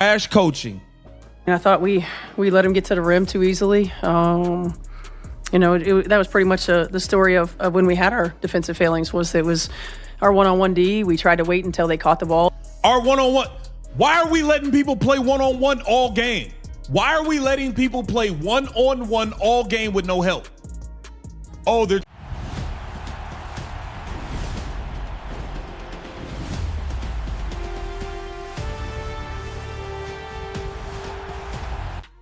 Trash coaching. And I thought we let him get to the rim too easily. That was pretty much the story of when we had our defensive failings. It was our one-on-one D. We tried to wait until they caught the ball. Our one-on-one. Why are we letting people play one-on-one all game? Why are we letting people play one-on-one all game with no help? Oh, they're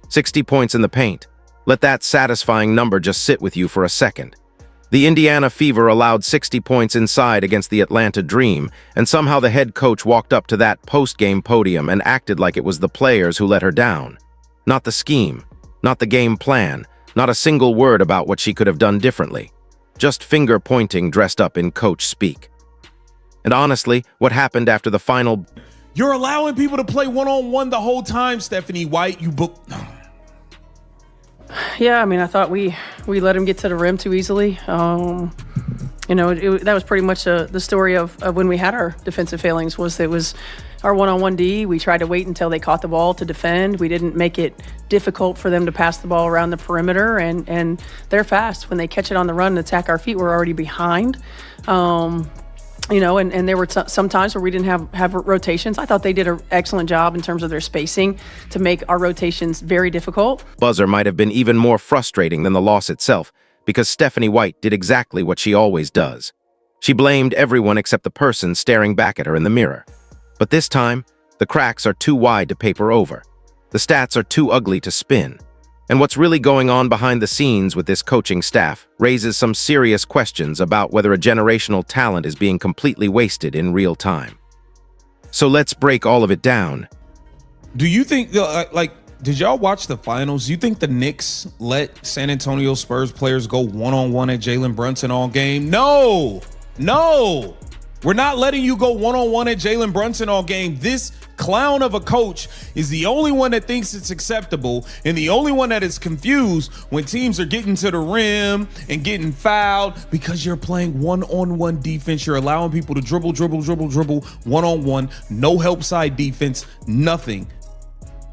60 points in the paint. Let that satisfying number just sit with you for a second. The Indiana Fever allowed 60 points inside against the Atlanta Dream, and somehow the head coach walked up to that post-game podium and acted like it was the players who let her down. Not the scheme, not the game plan, not a single word about what she could have done differently. Just finger-pointing dressed up in coach speak. And honestly, what happened after the final... You're allowing people to play one-on-one the whole time, Stephanie White. You book... Yeah, I thought we let him get to the rim too easily. That was pretty much the story of when we had our defensive failings. It was our one-on-one D. We tried to wait until they caught the ball to defend. We didn't make it difficult for them to pass the ball around the perimeter, and they're fast. When they catch it on the run and attack our feet, we're already behind. And there were some times where we didn't have rotations. I thought they did an excellent job in terms of their spacing to make our rotations very difficult. Buzzer might have been even more frustrating than the loss itself, because Stephanie White did exactly what she always does. She blamed everyone except the person staring back at her in the mirror. But this time, the cracks are too wide to paper over. The stats are too ugly to spin. And what's really going on behind the scenes with this coaching staff raises some serious questions about whether a generational talent is being completely wasted in real time. So let's break all of it down. Do you think, did y'all watch the finals? Do you think the Knicks let San Antonio Spurs players go one-on-one at Jalen Brunson all game? No. We're not letting you go one-on-one at Jalen Brunson all game. This clown of a coach is the only one that thinks it's acceptable and the only one that is confused when teams are getting to the rim and getting fouled because you're playing one-on-one defense. You're allowing people to dribble one-on-one, no help side defense, nothing.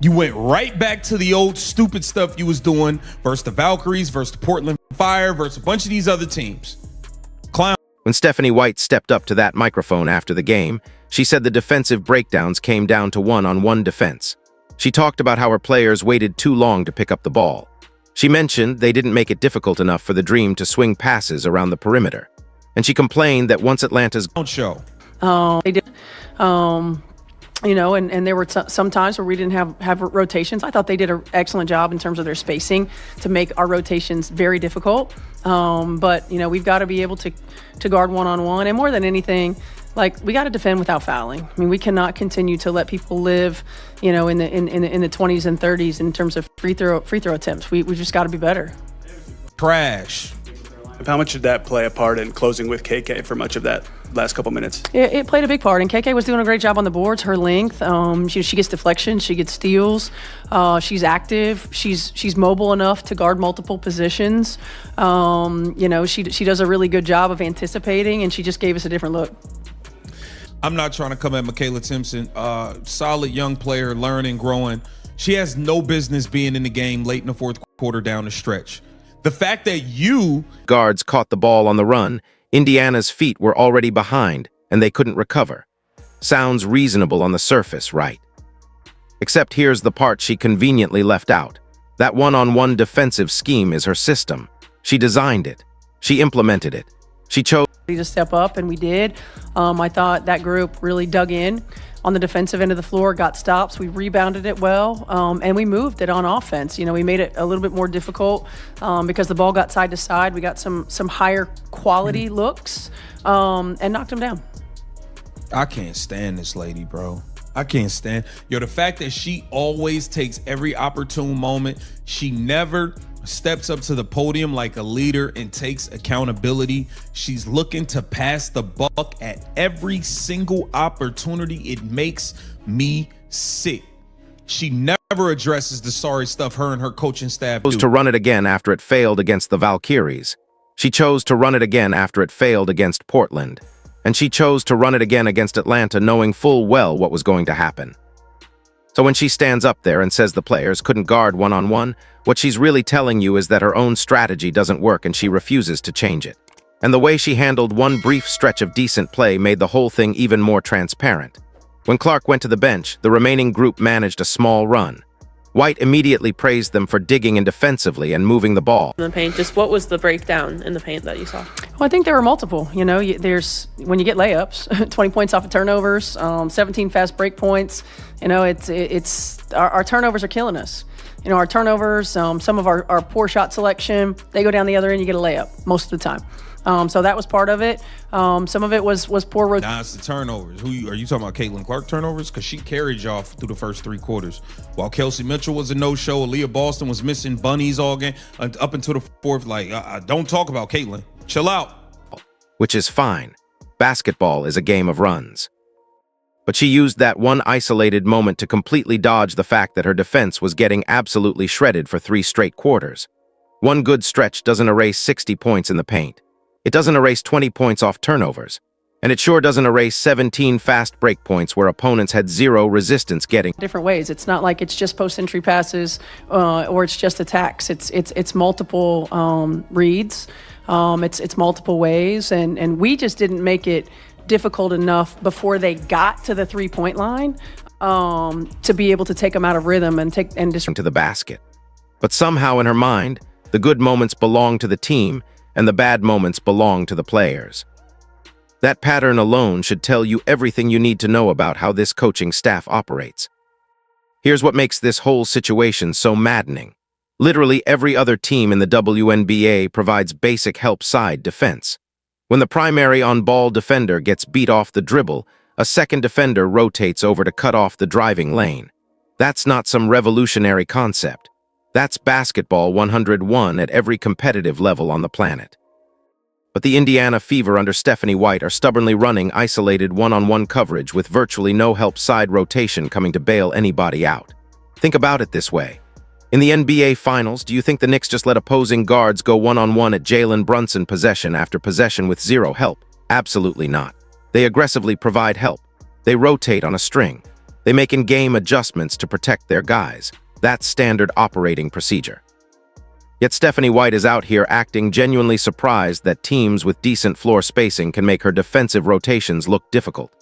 You went right back to the old stupid stuff you was doing versus the Valkyries, versus the Portland Fire, versus a bunch of these other teams. Clown. When Stephanie White stepped up to that microphone after the game, she said the defensive breakdowns came down to one-on-one defense. She talked about how her players waited too long to pick up the ball. She mentioned they didn't make it difficult enough for the Dream to swing passes around the perimeter. And she complained that once Atlanta's show. They did. And there were some times where we didn't have rotations. I thought they did an excellent job in terms of their spacing to make our rotations very difficult. But we've got to be able to guard one-on-one, and more than anything, we got to defend without fouling. We cannot continue to let people live, in the 20s and 30s in terms of free throw attempts. We just got to be better. Trash. How much did that play a part in closing with KK for much of that last couple minutes? It played a big part, and KK was doing a great job on the boards. Her length, she gets deflections, she gets steals, she's active, she's mobile enough to guard multiple positions. She does a really good job of anticipating, and she just gave us a different look. I'm not trying to come at Michaela Timpson. Solid young player, learning, growing. She has no business being in the game late in the fourth quarter down the stretch. The fact that guards caught the ball on the run, Indiana's feet were already behind, and they couldn't recover. Sounds reasonable on the surface, right? Except here's the part she conveniently left out. That one-on-one defensive scheme is her system. She designed it. She implemented it. She chose to step up, and we did. I thought that group really dug in on the defensive end of the floor, got stops. We rebounded it well, and we moved it on offense. We made it a little bit more difficult because the ball got side to side. We got some higher quality looks and knocked them down. I can't stand this lady, bro. I can't stand. The fact that she always takes every opportune moment. She never steps up to the podium like a leader and takes accountability. She's looking to pass the buck at every single opportunity. It makes me sick. She never addresses the sorry stuff her and her coaching staff do. Chose to run it again after it failed against the Valkyries. She chose to run it again after it failed against Portland. And she chose to run it again against Atlanta, knowing full well what was going to happen. So when she stands up there and says the players couldn't guard one-on-one, what she's really telling you is that her own strategy doesn't work and she refuses to change it. And the way she handled one brief stretch of decent play made the whole thing even more transparent. When Clark went to the bench, the remaining group managed a small run. White immediately praised them for digging in defensively and moving the ball. In the paint, just what was the breakdown in the paint that you saw? Well, I think there were multiple. You know, there's when you get layups, 20 points off of turnovers, 17 fast break points. You know, it's our turnovers are killing us. You know, our turnovers, some of our poor shot selection, they go down the other end, you get a layup most of the time. So that was part of it. Some of it was poor rotation. Nah, it's the turnovers. Are you talking about Caitlin Clark turnovers? Because she carried y'all through the first 3 quarters. While Kelsey Mitchell was a no-show, Aaliyah Boston was missing bunnies all game up until the 4th. Like, don't talk about Caitlin. Chill out. Which is fine. Basketball is a game of runs. But she used that one isolated moment to completely dodge the fact that her defense was getting absolutely shredded for 3 straight quarters. One good stretch doesn't erase 60 points in the paint. It doesn't erase 20 points off turnovers. And it sure doesn't erase 17 fast break points where opponents had 0 resistance getting. Different ways. It's not like it's just post-entry passes or it's just attacks. It's multiple reads. It's multiple ways. And we just didn't make it difficult enough before they got to the 3-point line to be able to take them out of rhythm and just to the basket. But somehow in her mind, the good moments belong to the team and the bad moments belong to the players. That pattern alone should tell you everything you need to know about how this coaching staff operates. Here's what makes this whole situation so maddening. Literally every other team in the WNBA provides basic help side defense. When the primary on-ball defender gets beat off the dribble, a second defender rotates over to cut off the driving lane. That's not some revolutionary concept. That's basketball 101 at every competitive level on the planet. But the Indiana Fever under Stephanie White are stubbornly running isolated one-on-one coverage with virtually no help side rotation coming to bail anybody out. Think about it this way. In the NBA Finals, do you think the Knicks just let opposing guards go one-on-one at Jalen Brunson possession after possession with 0 help? Absolutely not. They aggressively provide help. They rotate on a string. They make in-game adjustments to protect their guys. That's standard operating procedure. Yet Stephanie White is out here acting genuinely surprised that teams with decent floor spacing can make her defensive rotations look difficult.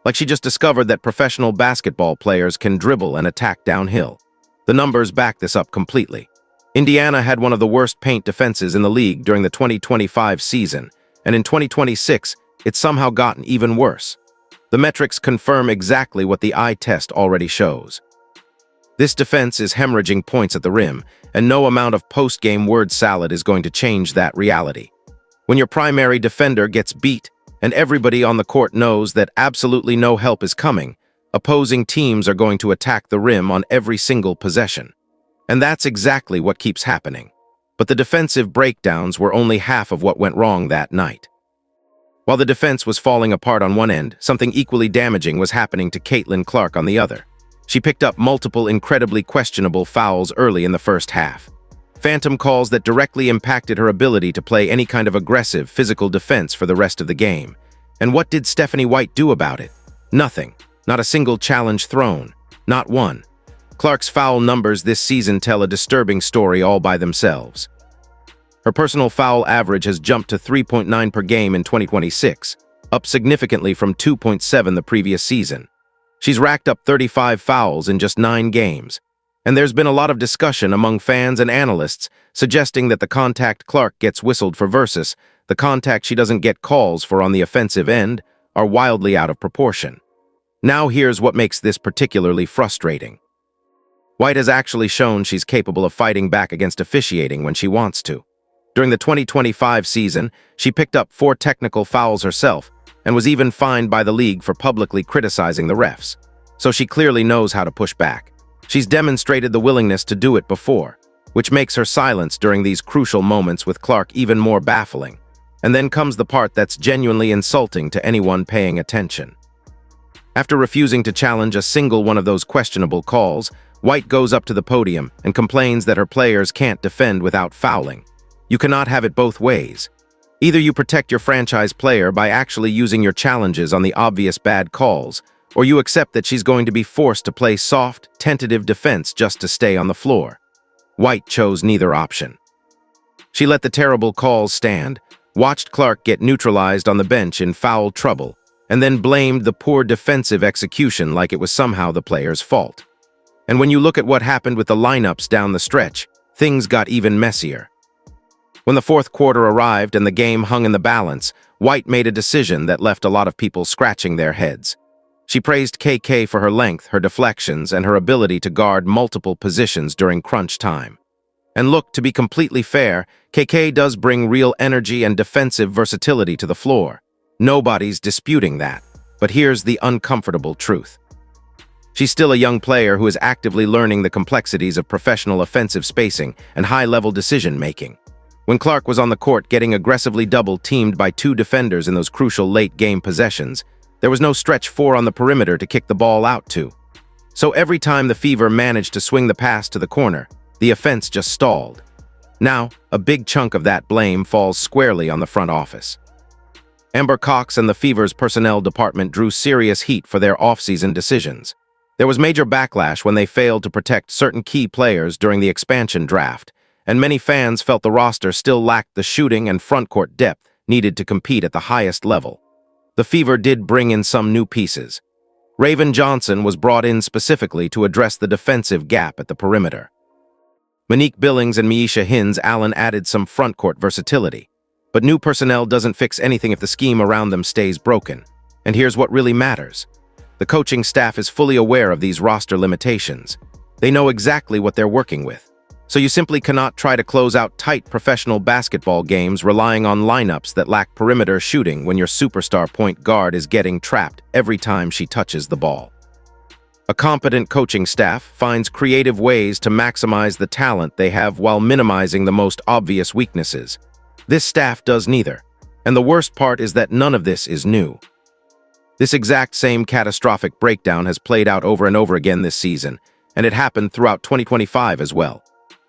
Like she just discovered that professional basketball players can dribble and attack downhill. The numbers back this up completely. Indiana had one of the worst paint defenses in the league during the 2025 season, and in 2026, it's somehow gotten even worse. The metrics confirm exactly what the eye test already shows. This defense is hemorrhaging points at the rim, and no amount of post-game word salad is going to change that reality. When your primary defender gets beat, and everybody on the court knows that absolutely no help is coming, opposing teams are going to attack the rim on every single possession. And that's exactly what keeps happening. But the defensive breakdowns were only half of what went wrong that night. While the defense was falling apart on one end, something equally damaging was happening to Caitlin Clark on the other. She picked up multiple incredibly questionable fouls early in the first half. Phantom calls that directly impacted her ability to play any kind of aggressive, physical defense for the rest of the game. And what did Stephanie White do about it? Nothing. Not a single challenge thrown. Not one. Clark's foul numbers this season tell a disturbing story all by themselves. Her personal foul average has jumped to 3.9 per game in 2026, up significantly from 2.7 the previous season. She's racked up 35 fouls in just 9 games, and there's been a lot of discussion among fans and analysts suggesting that the contact Clark gets whistled for versus the contact she doesn't get calls for on the offensive end are wildly out of proportion. Now here's what makes this particularly frustrating. White has actually shown she's capable of fighting back against officiating when she wants to. During the 2025 season, she picked up 4 technical fouls herself, and was even fined by the league for publicly criticizing the refs. So she clearly knows how to push back. She's demonstrated the willingness to do it before, which makes her silence during these crucial moments with Clark even more baffling. And then comes the part that's genuinely insulting to anyone paying attention. After refusing to challenge a single one of those questionable calls, White goes up to the podium and complains that her players can't defend without fouling. You cannot have it both ways. Either you protect your franchise player by actually using your challenges on the obvious bad calls, or you accept that she's going to be forced to play soft, tentative defense just to stay on the floor. White chose neither option. She let the terrible calls stand, watched Clark get neutralized on the bench in foul trouble, and then blamed the poor defensive execution like it was somehow the player's fault. And when you look at what happened with the lineups down the stretch, things got even messier. When the fourth quarter arrived and the game hung in the balance, White made a decision that left a lot of people scratching their heads. She praised KK for her length, her deflections, and her ability to guard multiple positions during crunch time. And look, to be completely fair, KK does bring real energy and defensive versatility to the floor. Nobody's disputing that. But here's the uncomfortable truth. She's still a young player who is actively learning the complexities of professional offensive spacing and high-level decision-making. When Clark was on the court getting aggressively double-teamed by two defenders in those crucial late-game possessions, there was no stretch four on the perimeter to kick the ball out to. So every time the Fever managed to swing the pass to the corner, the offense just stalled. Now, a big chunk of that blame falls squarely on the front office. Amber Cox and the Fever's personnel department drew serious heat for their off-season decisions. There was major backlash when they failed to protect certain key players during the expansion draft, and many fans felt the roster still lacked the shooting and front-court depth needed to compete at the highest level. The Fever did bring in some new pieces. Raven Johnson was brought in specifically to address the defensive gap at the perimeter. Monique Billings and Miesha Hins-Allen added some front-court versatility. But new personnel doesn't fix anything if the scheme around them stays broken. And here's what really matters. The coaching staff is fully aware of these roster limitations. They know exactly what they're working with. So you simply cannot try to close out tight professional basketball games relying on lineups that lack perimeter shooting when your superstar point guard is getting trapped every time she touches the ball. A competent coaching staff finds creative ways to maximize the talent they have while minimizing the most obvious weaknesses. This staff does neither, and the worst part is that none of this is new. This exact same catastrophic breakdown has played out over and over again this season, and it happened throughout 2025 as well.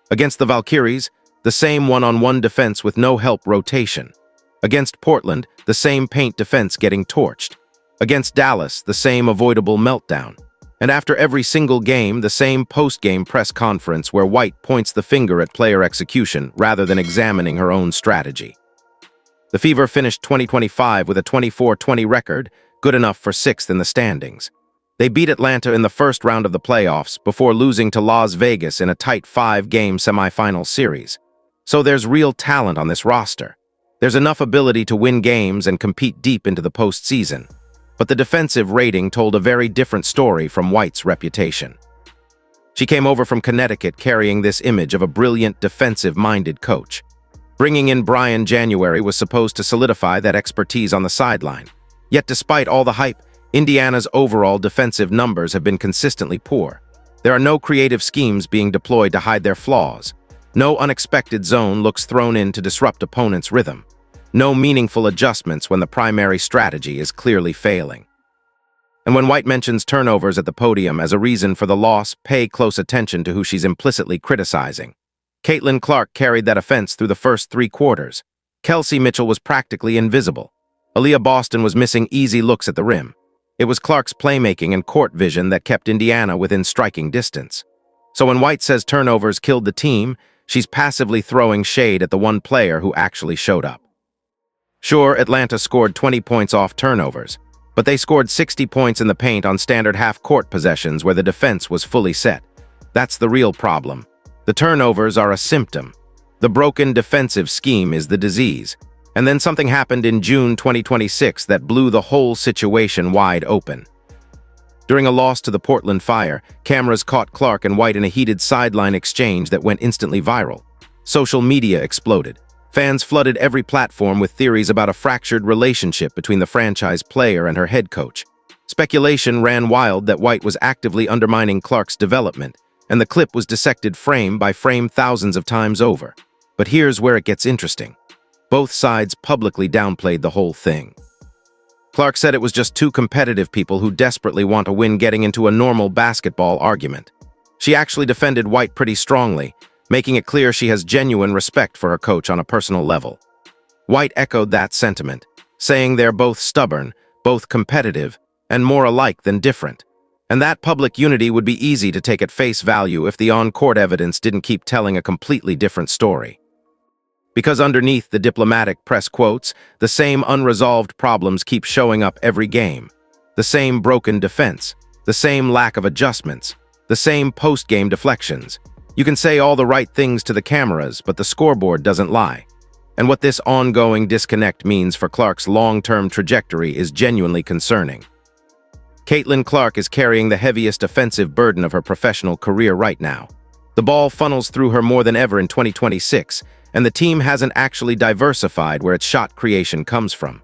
Against the Valkyries, the same one-on-one defense with no help rotation. Against Portland, the same paint defense getting torched. Against Dallas, the same avoidable meltdown. And after every single game, the same post-game press conference where White points the finger at player execution rather than examining her own strategy. The Fever finished 2025 with a 24-20 record, good enough for 6th in the standings. They beat Atlanta in the first round of the playoffs before losing to Las Vegas in a tight 5-game semifinal series. So there's real talent on this roster. There's enough ability to win games and compete deep into the postseason. But the defensive rating told a very different story from White's reputation. She came over from Connecticut carrying this image of a brilliant, defensive-minded coach. Bringing in Brian January was supposed to solidify that expertise on the sideline. Yet despite all the hype, Indiana's overall defensive numbers have been consistently poor. There are no creative schemes being deployed to hide their flaws. No unexpected zone looks thrown in to disrupt opponents' rhythm. No meaningful adjustments when the primary strategy is clearly failing. And when White mentions turnovers at the podium as a reason for the loss, pay close attention to who she's implicitly criticizing. Caitlin Clark carried that offense through the first 3 quarters. Kelsey Mitchell was practically invisible. Aaliyah Boston was missing easy looks at the rim. It was Clark's playmaking and court vision that kept Indiana within striking distance. So when White says turnovers killed the team, she's passively throwing shade at the one player who actually showed up. Sure, Atlanta scored 20 points off turnovers, but they scored 60 points in the paint on standard half-court possessions where the defense was fully set. That's the real problem. The turnovers are a symptom. The broken defensive scheme is the disease. And then something happened in June 2026 that blew the whole situation wide open. During a loss to the Portland Fire, cameras caught Clark and White in a heated sideline exchange that went instantly viral. Social media exploded. Fans flooded every platform with theories about a fractured relationship between the franchise player and her head coach. Speculation ran wild that White was actively undermining Clark's development, and the clip was dissected frame by frame thousands of times over. But here's where it gets interesting. Both sides publicly downplayed the whole thing. Clark said it was just two competitive people who desperately want to win getting into a normal basketball argument. She actually defended White pretty strongly, making it clear she has genuine respect for her coach on a personal level. White echoed that sentiment, saying they're both stubborn, both competitive, and more alike than different. And that public unity would be easy to take at face value if the on-court evidence didn't keep telling a completely different story. Because underneath the diplomatic press quotes, the same unresolved problems keep showing up every game. The same broken defense, the same lack of adjustments, the same post-game deflections. You can say all the right things to the cameras, but the scoreboard doesn't lie. And what this ongoing disconnect means for Clark's long-term trajectory is genuinely concerning. Caitlin Clark is carrying the heaviest offensive burden of her professional career right now. The ball funnels through her more than ever in 2026, and the team hasn't actually diversified where its shot creation comes from.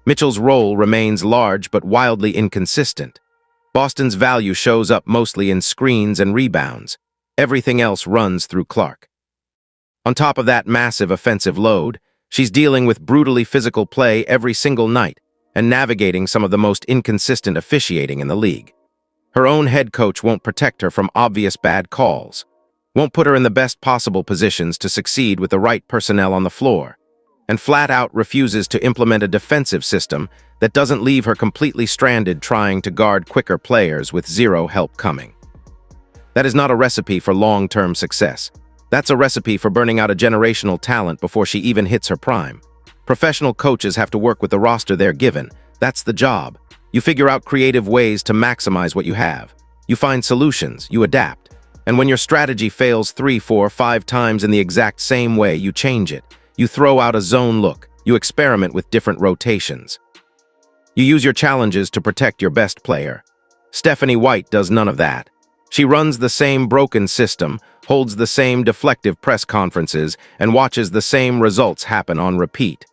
Mitchell's role remains large but wildly inconsistent. Boston's value shows up mostly in screens and rebounds. Everything else runs through Clark. On top of that massive offensive load, she's dealing with brutally physical play every single night and navigating some of the most inconsistent officiating in the league. Her own head coach won't protect her from obvious bad calls, won't put her in the best possible positions to succeed with the right personnel on the floor, and flat out refuses to implement a defensive system that doesn't leave her completely stranded trying to guard quicker players with zero help coming. That is not a recipe for long-term success. That's a recipe for burning out a generational talent before she even hits her prime. Professional coaches have to work with the roster they're given. That's the job. You figure out creative ways to maximize what you have. You find solutions, you adapt. And when your strategy fails 3, 4, 5 times in the exact same way, you change it. You throw out a zone look. You experiment with different rotations. You use your challenges to protect your best player. Stephanie White does none of that. She runs the same broken system, holds the same deflective press conferences, and watches the same results happen on repeat.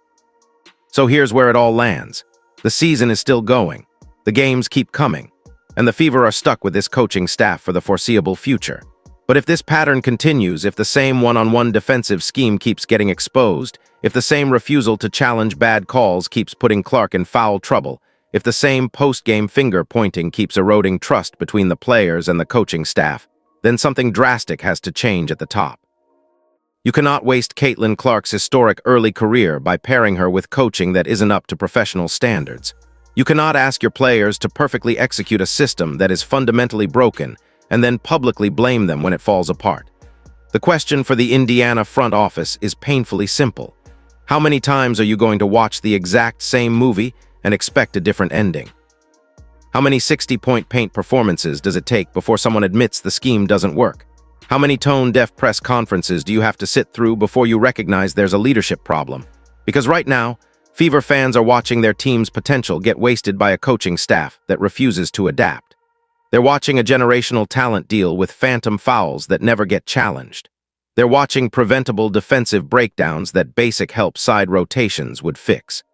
So here's where it all lands. The season is still going. The games keep coming. And the Fever are stuck with this coaching staff for the foreseeable future. But if this pattern continues, if the same one-on-one defensive scheme keeps getting exposed, if the same refusal to challenge bad calls keeps putting Clark in foul trouble, if the same post-game finger-pointing keeps eroding trust between the players and the coaching staff, then something drastic has to change at the top. You cannot waste Caitlin Clark's historic early career by pairing her with coaching that isn't up to professional standards. You cannot ask your players to perfectly execute a system that is fundamentally broken and then publicly blame them when it falls apart. The question for the Indiana front office is painfully simple. How many times are you going to watch the exact same movie and expect a different ending? How many 60-point paint performances does it take before someone admits the scheme doesn't work? How many tone-deaf press conferences do you have to sit through before you recognize there's a leadership problem? Because right now, Fever fans are watching their team's potential get wasted by a coaching staff that refuses to adapt. They're watching a generational talent deal with phantom fouls that never get challenged. They're watching preventable defensive breakdowns that basic help side rotations would fix.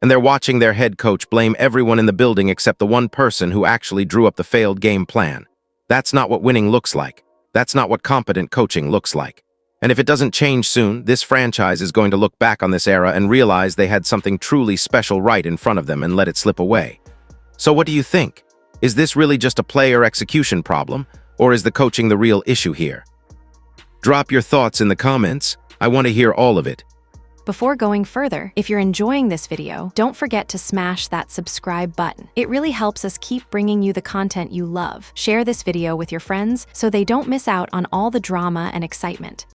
And they're watching their head coach blame everyone in the building except the one person who actually drew up the failed game plan. That's not what winning looks like. That's not what competent coaching looks like. And if it doesn't change soon, this franchise is going to look back on this era and realize they had something truly special right in front of them and let it slip away. So what do you think? Is this really just a player execution problem, or is the coaching the real issue here? Drop your thoughts in the comments. I want to hear all of it. Before going further, if you're enjoying this video, don't forget to smash that subscribe button. It really helps us keep bringing you the content you love. Share this video with your friends so they don't miss out on all the drama and excitement.